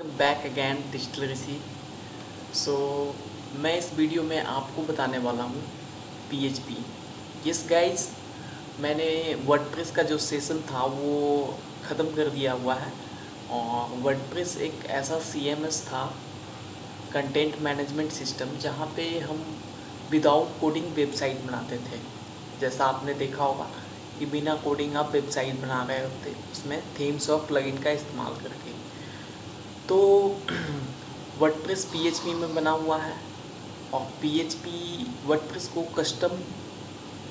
Back again digital ऋषि। सो मैं इस video में आपको बताने वाला हूँ PHP। यस गाइज, मैंने वर्डप्रेस का जो सेशन था वो ख़त्म कर दिया हुआ है। और वर्डप्रेस एक ऐसा CMS था, कंटेंट मैनेजमेंट सिस्टम, जहाँ पे हम विदाउट कोडिंग वेबसाइट बनाते थे। जैसा आपने देखा होगा कि बिना कोडिंग आप वेबसाइट बना रहे होते उसमें थीम्स और प्लगइन का इस्तेमाल करके। तो वर्डप्रेस PHP में बना हुआ है और PHP वर्डप्रेस को कस्टम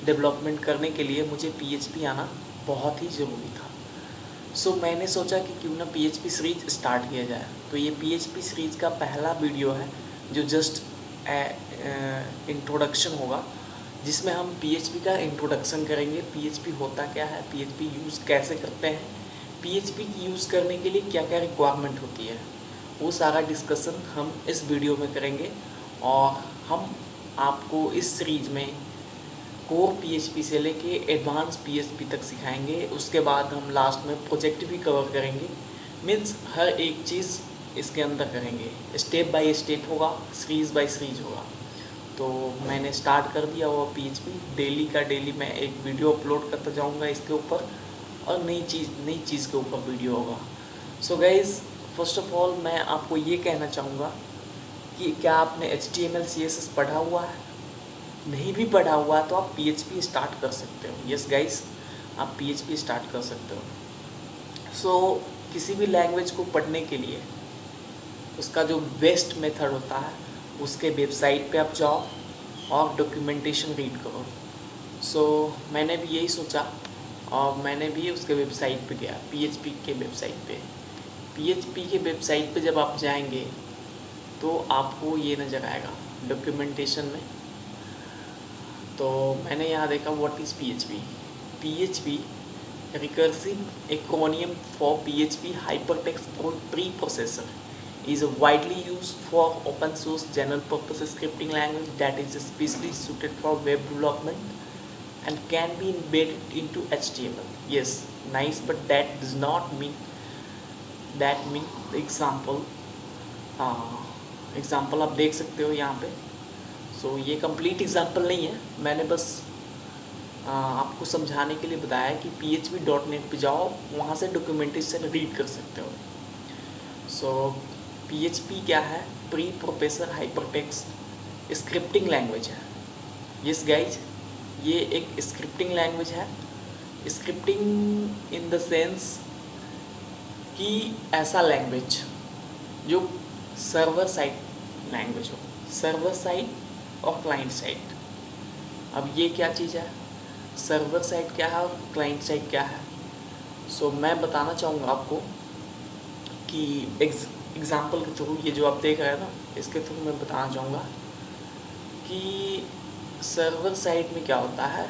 डेवलपमेंट करने के लिए मुझे PHP आना बहुत ही ज़रूरी था। सो मैंने सोचा कि क्यों ना PHP सीरीज स्टार्ट किया जाए। तो ये PHP सीरीज का पहला वीडियो है जो जस्ट इंट्रोडक्शन होगा, जिसमें हम PHP का इंट्रोडक्शन करेंगे। PHP होता क्या है, PHP यूज़ कैसे करते हैं, PHP यूज़ करने के लिए क्या क्या रिक्वायरमेंट होती है, वो सारा डिस्कशन हम इस वीडियो में करेंगे। और हम आपको इस सीरीज में कोर PHP से लेके एडवांस PHP तक सिखाएंगे। उसके बाद हम लास्ट में प्रोजेक्ट भी कवर करेंगे। मीन्स हर एक चीज़ इसके अंदर करेंगे, स्टेप बाय स्टेप होगा, सीरीज बाय सीरीज होगा। तो मैंने स्टार्ट कर दिया हुआ PHP। डेली का डेली मैं एक वीडियो अपलोड करता जाऊंगा इसके ऊपर, और नई चीज़ के ऊपर वीडियो होगा। So guys, first of all मैं आपको ये कहना चाहूँगा कि क्या आपने HTML CSS पढ़ा हुआ है? नहीं भी पढ़ा हुआ तो आप PHP स्टार्ट कर सकते हो। यस गाइस, आप PHP स्टार्ट कर सकते हो। सो किसी भी लैंग्वेज को पढ़ने के लिए उसका जो बेस्ट मेथड होता है, उसके वेबसाइट पे आप जाओ और डॉक्यूमेंटेशन रीड करो। सो मैंने भी यही सोचा और मैंने भी उसके वेबसाइट पे गया, PHP के वेबसाइट पे। PHP के वेबसाइट पे जब आप जाएंगे तो आपको ये नज़र आएगा डॉक्यूमेंटेशन में। तो मैंने यहाँ देखा what is PHP। PHP recursive acromion for PHP hypertext preprocessor is widely used for open source general purpose scripting language that is especially suited for web development and can be embedded into HTML. Yes, nice, but that does not mean example. Example आप देख सकते हो यहाँ पे। सो ये complete example नहीं है, मैंने बस आपको समझाने के लिए बताया कि php.net पे जाओ, वहाँ से डॉक्यूमेंटेशन रीड कर सकते हो। सो PHP क्या है? Pre processor hypertext scripting language है। यस गाइज, ये एक स्क्रिप्टिंग लैंग्वेज है। स्क्रिप्टिंग इन द सेंस कि ऐसा लैंग्वेज जो सर्वर साइड लैंग्वेज हो, सर्वर साइड और क्लाइंट साइड। अब ये क्या चीज़ है, सर्वर साइड क्या है और क्लाइंट साइड क्या है? सो मैं बताना चाहूँगा आपको कि एग्ज़ाम्पल के थ्रू, ये जो आप देख रहे हैं ना, इसके थ्रू मैं बताना चाहूँगा कि सर्वर साइड में क्या होता है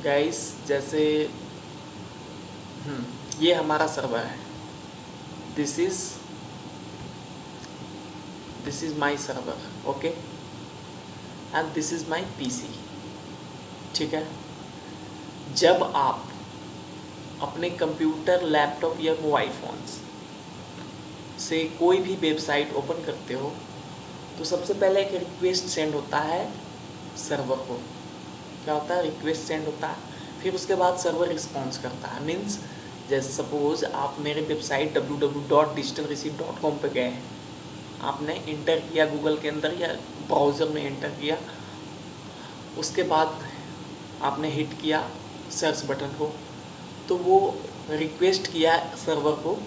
गाइस। जैसे ये हमारा सर्वर है, this is my server, okay, and this is my PC। ठीक है, जब आप अपने कंप्यूटर, लैपटॉप या मोबाइल फ़ोन्स से कोई भी वेबसाइट ओपन करते हो तो सबसे पहले एक रिक्वेस्ट सेंड होता है सर्वर को। क्या होता है? रिक्वेस्ट सेंड होता है, फिर उसके बाद सर्वर रिस्पॉन्स करता है। मीन्स जैसे सपोज़ आप मेरे वेबसाइट www.digitalreceipt.com पे गए हैं, आपने इंटर किया गूगल के अंदर या ब्राउज़र में इंटर किया, उसके बाद आपने हिट किया सर्च बटन को, तो वो रिक्वेस्ट किया सर्वर को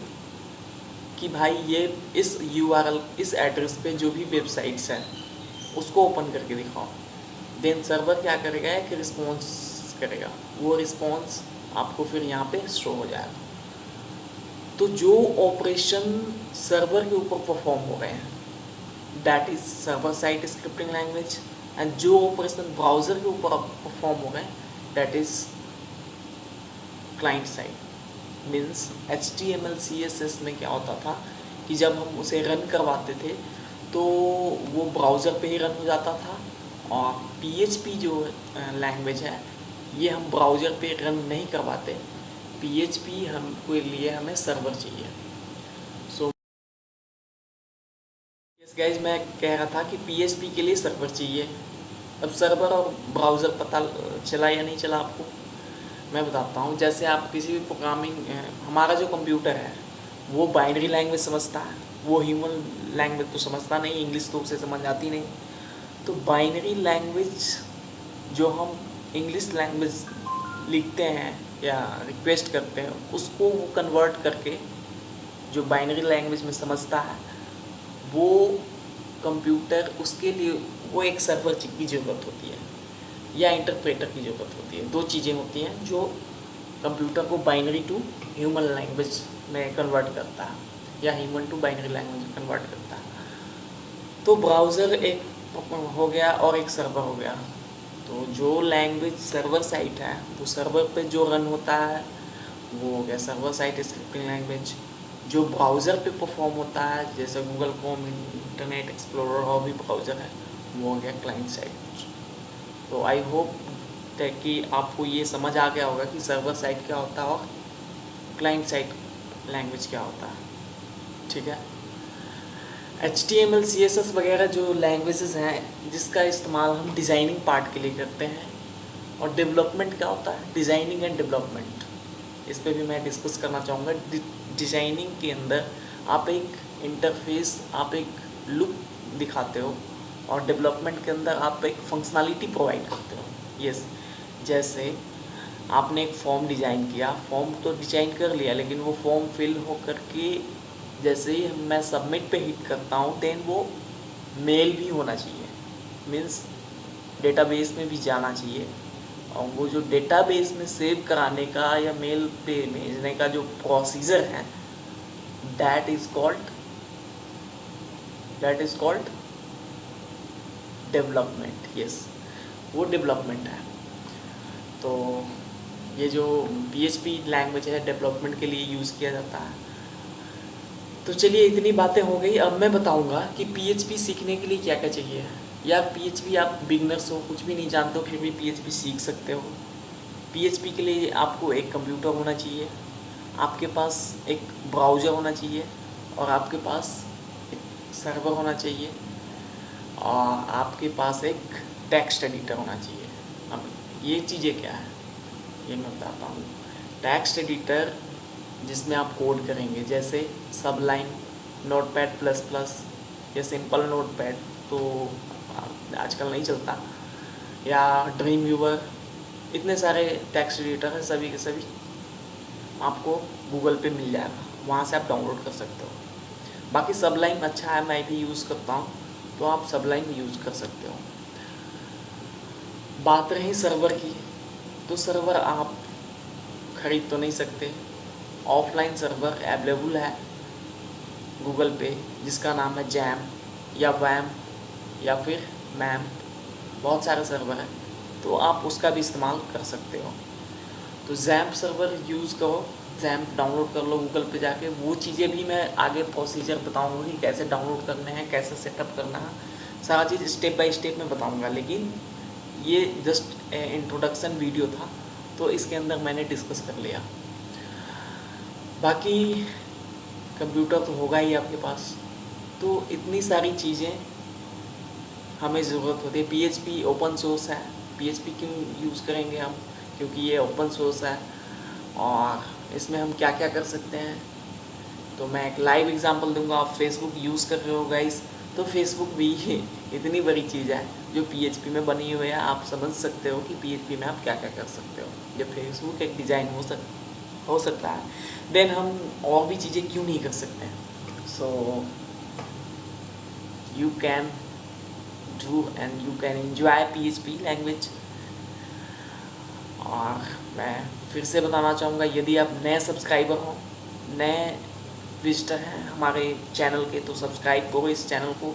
कि भाई ये इस URL, इस एड्रेस पे जो भी वेबसाइट्स हैं उसको ओपन करके दिखाओ। देन सर्वर क्या करेगा, एक रिस्पॉन्स करेगा, वो रिस्पॉन्स आपको फिर यहाँ पे शो हो जाएगा। तो जो ऑपरेशन सर्वर के ऊपर परफॉर्म हो रहे हैं, that is server side scripting language, and जो ऑपरेशन ब्राउज़र के ऊपर परफॉर्म हो रहे हैं, that is client side. Means HTML CSS में क्या होता था कि जब हम उसे रन करवाते थे तो वो ब्राउज़र पे ही रन हो जाता था, और PHP जो लैंग्वेज है ये हम ब्राउज़र पे रन नहीं करवाते। PHP हमको लिए हमें सर्वर चाहिए। सो इस गाइज मैं कह रहा था कि पीएचपी के लिए सर्वर चाहिए। अब सर्वर और ब्राउज़र पता चला या नहीं चला आपको, मैं बताता हूँ। जैसे आप किसी भी प्रोग्रामिंग, हमारा जो कंप्यूटर है वो बाइनरी लैंग्वेज समझता है, वो ह्यूमन लैंग्वेज तो समझता नहीं, इंग्लिश तो उसे समझ आती नहीं। तो बाइनरी लैंग्वेज जो हम इंग्लिश लैंग्वेज लिखते हैं या रिक्वेस्ट करते हैं, उसको वो कन्वर्ट करके जो बाइनरी लैंग्वेज में समझता है, वो कंप्यूटर, उसके लिए वो एक सर्वर की ज़रूरत होती है या इंटरप्रेटर की ज़रूरत होती है। दो चीज़ें होती हैं जो कंप्यूटर को बाइनरी टू ह्यूमन लैंग्वेज में कन्वर्ट करता है या ह्यूमन टू बाइनरी लैंग्वेज में कन्वर्ट करता है। तो ब्राउज़र एक हो गया और एक सर्वर हो गया। तो जो लैंग्वेज सर्वर साइट है, वो सर्वर पे जो रन होता है वो हो गया सर्वर साइट स्क्रिप्टिंग लैंग्वेज। जो ब्राउज़र पे परफॉर्म होता है, जैसे गूगल क्रोम, इंटरनेट एक्सप्लोरर और भी ब्राउज़र है, वो हो गया क्लाइंट साइड। तो आई होप कि आपको ये समझ आ गया होगा कि सर्वर साइड क्या होता है और क्लाइंट साइड लैंग्वेज क्या होता है। ठीक है। HTML CSS वगैरह जो लैंग्वेजेस हैं, जिसका इस्तेमाल हम डिज़ाइनिंग पार्ट के लिए करते हैं। और डेवलपमेंट क्या होता है, डिज़ाइनिंग एंड डेवलपमेंट, इस पे भी मैं डिस्कस करना चाहूँगा। डिज़ाइनिंग के अंदर आप एक इंटरफेस, आप एक लुक दिखाते हो, और डेवलपमेंट के अंदर आप एक फंक्शनलिटी प्रोवाइड करते हो। यस, जैसे आपने एक फॉर्म डिज़ाइन किया, फॉर्म तो डिज़ाइन कर लिया, लेकिन वो फॉर्म फिल हो करके जैसे ही मैं सबमिट पे हिट करता हूँ, देन वो मेल भी होना चाहिए, मीन्स डेटाबेस में भी जाना चाहिए। और वो जो डेटाबेस में सेव कराने का या मेल पे भेजने का जो प्रोसीजर है, that is called development. Yes, वो डेवलपमेंट है। तो ये जो PHP लैंग्वेज है, डेवलपमेंट के लिए यूज़ किया जाता है। तो चलिए, इतनी बातें हो गई। अब मैं बताऊंगा कि PHP सीखने के लिए क्या क्या चाहिए। या PHP आप बिगनर्स हो, कुछ भी नहीं जानते हो, फिर भी PHP सीख सकते हो। PHP के लिए आपको एक कंप्यूटर होना चाहिए, आपके पास एक ब्राउज़र होना चाहिए, और आपके पास एक सर्वर होना चाहिए, और आपके पास एक टेक्स्ट एडिटर होना चाहिए। अब ये चीज़ें क्या है, ये मैं बताता हूँ। टेक्स्ट एडिटर जिसमें आप कोड करेंगे, जैसे सबलाइन, नोटपैड प्लस प्लस या सिंपल नोटपैड, तो आजकल नहीं चलता, या ड्रीम व्यूवर, इतने सारे टेक्स्ट एडिटर हैं, सभी के सभी आपको गूगल पे मिल जाएगा, वहाँ से आप डाउनलोड कर सकते हो। बाकी सबलाइन अच्छा है, मैं भी यूज़ करता हूँ, तो आप सबलाइन यूज़ कर सकते हो। बात रही सर्वर की, तो सर्वर आप खरीद तो नहीं सकते, ऑफलाइन सर्वर अवेलेबल है गूगल पे, जिसका नाम है जैम या वैम या फिर मैम, बहुत सारे सर्वर हैं, तो आप उसका भी इस्तेमाल कर सकते हो। तो जैम्प सर्वर यूज़ करो, जैम्प डाउनलोड कर लो गूगल पे जाके। वो चीज़ें भी मैं आगे प्रोसीजर बताऊंगा कि कैसे डाउनलोड करने हैं, कैसे सेटअप करना है, सारा चीज़ स्टेप बाय स्टेप में बताऊंगा। लेकिन ये जस्ट इंट्रोडक्शन वीडियो था, तो इसके अंदर मैंने डिस्कस कर लिया। बाकी कंप्यूटर तो होगा ही आपके पास, तो इतनी सारी चीज़ें हमें ज़रूरत होती है। PHP ओपन सोर्स है, PHP क्यों यूज़ करेंगे हम, क्योंकि ये ओपन सोर्स है, और इसमें हम क्या क्या कर सकते हैं। तो मैं एक लाइव एग्जांपल दूंगा। आप फेसबुक यूज़ कर रहे हो गाइस, तो फेसबुक भी इतनी बड़ी चीज़ है जो PHP में बनी हुई है। आप समझ सकते हो कि PHP में आप क्या क्या कर सकते हो। जब फेसबुक एक डिज़ाइन हो सकता है, देन हम और भी चीज़ें क्यों नहीं कर सकते। So you can do and you can enjoy PHP language. और मैं फिर से बताना चाहूँगा, यदि आप नए सब्सक्राइबर हो, नए विजिटर हैं हमारे चैनल के, तो सब्सक्राइब करो इस चैनल को,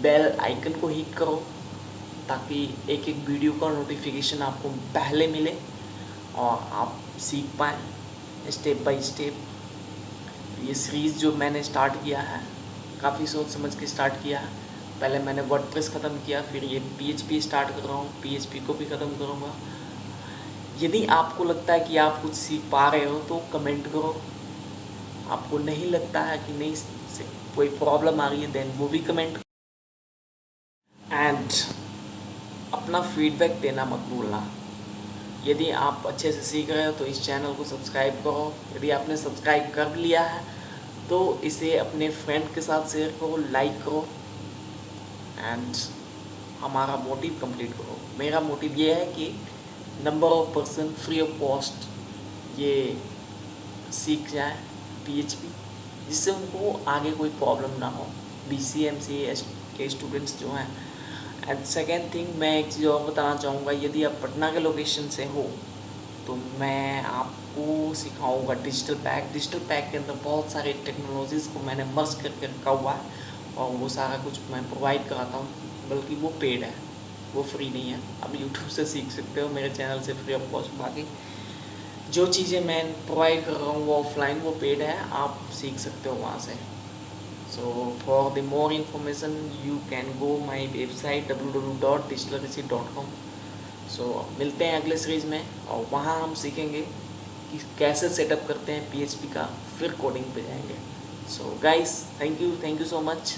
बेल आइकन को हिट करो, ताकि एक एक वीडियो का नोटिफिकेशन आपको पहले मिले और आप सीख पाएँ स्टेप बाय स्टेप। ये सीरीज़ जो मैंने स्टार्ट किया है, काफ़ी सोच समझ के स्टार्ट किया है। पहले मैंने वर्डप्रेस ख़त्म किया, फिर ये PHP स्टार्ट कर रहा हूँ, PHP को भी ख़त्म करूँगा। यदि आपको लगता है कि आप कुछ सीख पा रहे हो, तो कमेंट करो, आपको नहीं लगता है कि नहीं से कोई प्रॉब्लम आ रही है, देन वो भी कमेंट। एंड अपना फीडबैक देना मत भूलना। यदि आप अच्छे से सीख रहे हो तो इस चैनल को सब्सक्राइब करो। यदि आपने सब्सक्राइब कर लिया है तो इसे अपने फ्रेंड के साथ शेयर करो, लाइक करो एंड हमारा मोटिव कंप्लीट करो। मेरा मोटिव ये है कि number of person free of cost ये सीख जाए PHP, जिससे उनको आगे कोई प्रॉब्लम ना हो, BCMCA के स्टूडेंट्स जो हैं। एंड सेकेंड थिंग, मैं एक चीज़ और बताना चाहूँगा, यदि आप पटना के लोकेशन से हो तो मैं आपको सिखाऊंगा डिजिटल पैक के अंदर बहुत सारे टेक्नोलॉजीज़ को मैंने मर्ज करके रखा हुआ है और वो सारा कुछ मैं प्रोवाइड कराता हूँ, बल्कि वो पेड है, वो फ्री नहीं है। आप यूट्यूब से सीख सकते हो मेरे चैनल से फ्री ऑफ कॉस्ट। बाकी जो चीज़ें मैं प्रोवाइड कर रहा हूँ वो ऑफलाइन, वो पेड है, आप सीख सकते हो वहाँ से। So for the more information you can go my website www.digitalreceipt.com। सो मिलते हैं अगले सीरीज़ में और वहाँ हम सीखेंगे कि कैसे सेटअप करते हैं PHP का, फिर कोडिंग पे जाएंगे। So guys, thank you so much.